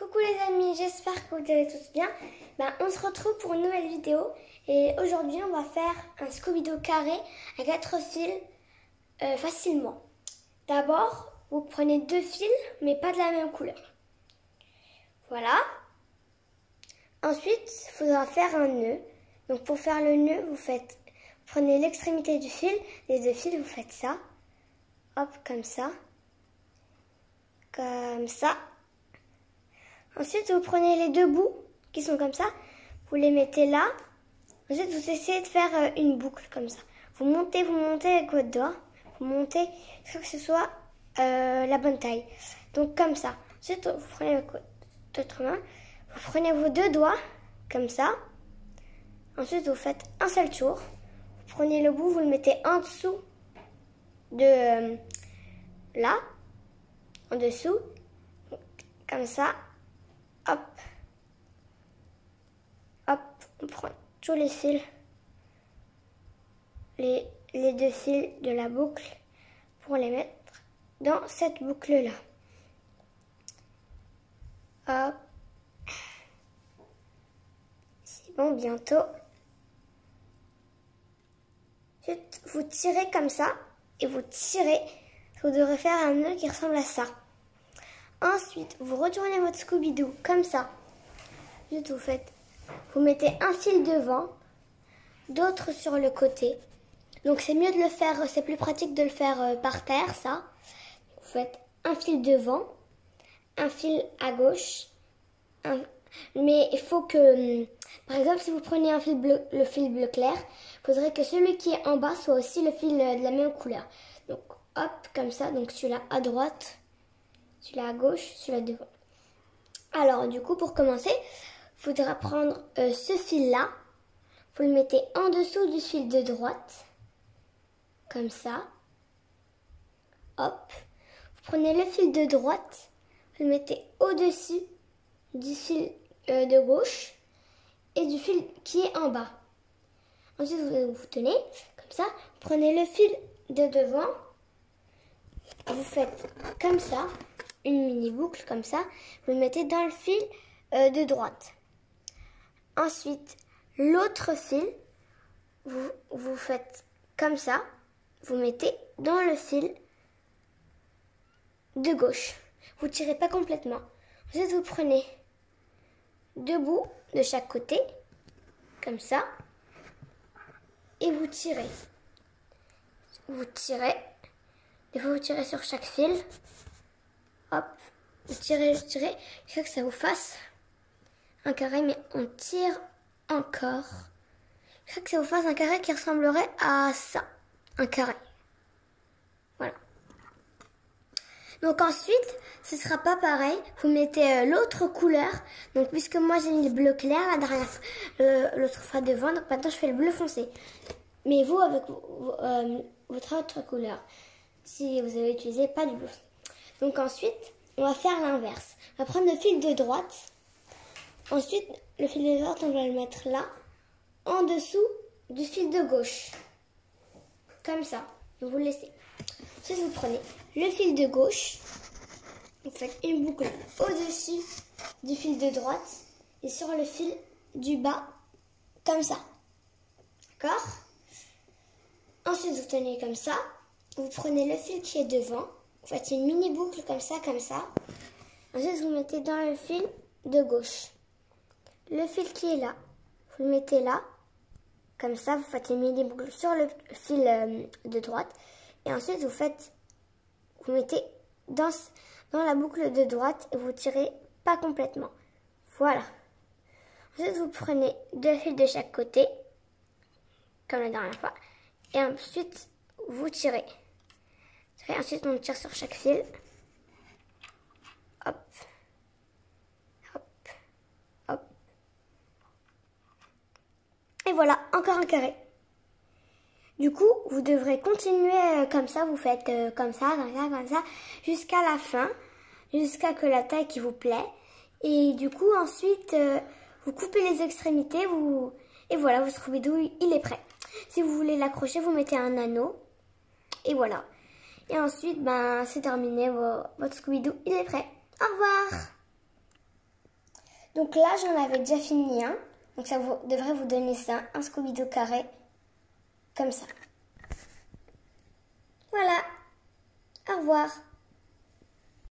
Coucou les amis, j'espère que vous allez tous bien. On se retrouve pour une nouvelle vidéo et aujourd'hui on va faire un Scooby-Doo carré à 4 fils facilement. D'abord, vous prenez 2 fils mais pas de la même couleur. Voilà. Ensuite, il faudra faire un nœud. Donc pour faire le nœud, vous prenez l'extrémité du fil, les 2 fils, vous faites ça. Hop, comme ça. Comme ça. Ensuite, vous prenez les 2 bouts qui sont comme ça, vous les mettez là. Ensuite, vous essayez de faire une boucle comme ça. Vous montez avec votre doigt. Vous montez jusqu'à ce que ce soit la bonne taille. Donc comme ça. Ensuite, vous prenez votre main. Vous prenez vos 2 doigts comme ça. Ensuite, vous faites un seul tour. Vous prenez le bout, vous le mettez en dessous de là. En dessous. Comme ça. Hop, hop, on prend tous les fils, les 2 fils de la boucle pour les mettre dans cette boucle-là. Hop, c'est bon, bientôt. Ensuite, vous tirez comme ça et vous tirez. Vous devrez faire un nœud qui ressemble à ça. Ensuite, vous retournez votre Scooby-Doo comme ça. Ensuite, vous mettez un fil devant, d'autres sur le côté. Donc c'est mieux de le faire, c'est plus pratique de le faire par terre, ça. Vous faites un fil devant, un fil à gauche. Mais il faut que, par exemple, si vous prenez le fil bleu clair, il faudrait que celui qui est en bas soit aussi le fil de la même couleur. Donc hop, comme ça, donc celui-là à droite. Celui-là à gauche, celui-là devant. Alors, du coup, pour commencer, il faudra prendre ce fil-là. Vous le mettez en dessous du fil de droite. Comme ça. Hop. Vous prenez le fil de droite. Vous le mettez au-dessus du fil de gauche et du fil qui est en bas. Ensuite, vous tenez comme ça. Vous prenez le fil de devant. Vous faites comme ça. Une mini boucle comme ça, vous le mettez dans le fil de droite. Ensuite, l'autre fil, vous faites comme ça, vous mettez dans le fil de gauche. Vous tirez pas complètement. Ensuite, vous prenez 2 bouts de chaque côté, comme ça, et vous tirez. Vous tirez, et vous tirez sur chaque fil. Hop, vous tirez, jusqu'à que ça vous fasse un carré, mais on tire encore. Jusqu'à que ça vous fasse un carré qui ressemblerait à ça, un carré. Voilà. Donc ensuite, ce ne sera pas pareil. Vous mettez l'autre couleur. Donc puisque moi j'ai mis le bleu clair, la dernière fois, l'autre fois devant, donc maintenant je fais le bleu foncé. Mais vous, avec votre autre couleur, si vous avez utilisé pas du bleu. Donc ensuite, on va faire l'inverse. On va prendre le fil de droite. Ensuite, le fil de droite, on va le mettre là, en dessous du fil de gauche. Comme ça. Donc vous le laissez. Ensuite, vous prenez le fil de gauche. Vous faites une boucle au-dessus du fil de droite et sur le fil du bas, comme ça. D'accord? Ensuite, vous tenez comme ça. Vous prenez le fil qui est devant. Vous faites une mini boucle comme ça, comme ça. Ensuite, vous mettez dans le fil de gauche. Le fil qui est là, vous le mettez là. Comme ça, vous faites une mini boucle sur le fil de droite. Et ensuite, vous mettez dans la boucle de droite et vous tirez pas complètement. Voilà. Ensuite, vous prenez 2 fils de chaque côté, comme la dernière fois. Et ensuite, vous tirez. Et ensuite, on tire sur chaque fil. Hop. Hop. Hop. Et voilà, encore un carré. Du coup, vous devrez continuer comme ça. Vous faites comme ça, jusqu'à la fin. Jusqu'à que la taille qui vous plaît. Et du coup, ensuite, vous coupez les extrémités. Et voilà, votre Scooby-Doo, il est prêt. Si vous voulez l'accrocher, vous mettez un anneau. Et voilà. Et ensuite, c'est terminé. Votre Scooby-Doo, il est prêt. Au revoir! Donc là, j'en avais déjà fini un. Donc ça devrait vous donner ça, un Scooby-Doo carré, comme ça. Voilà. Au revoir.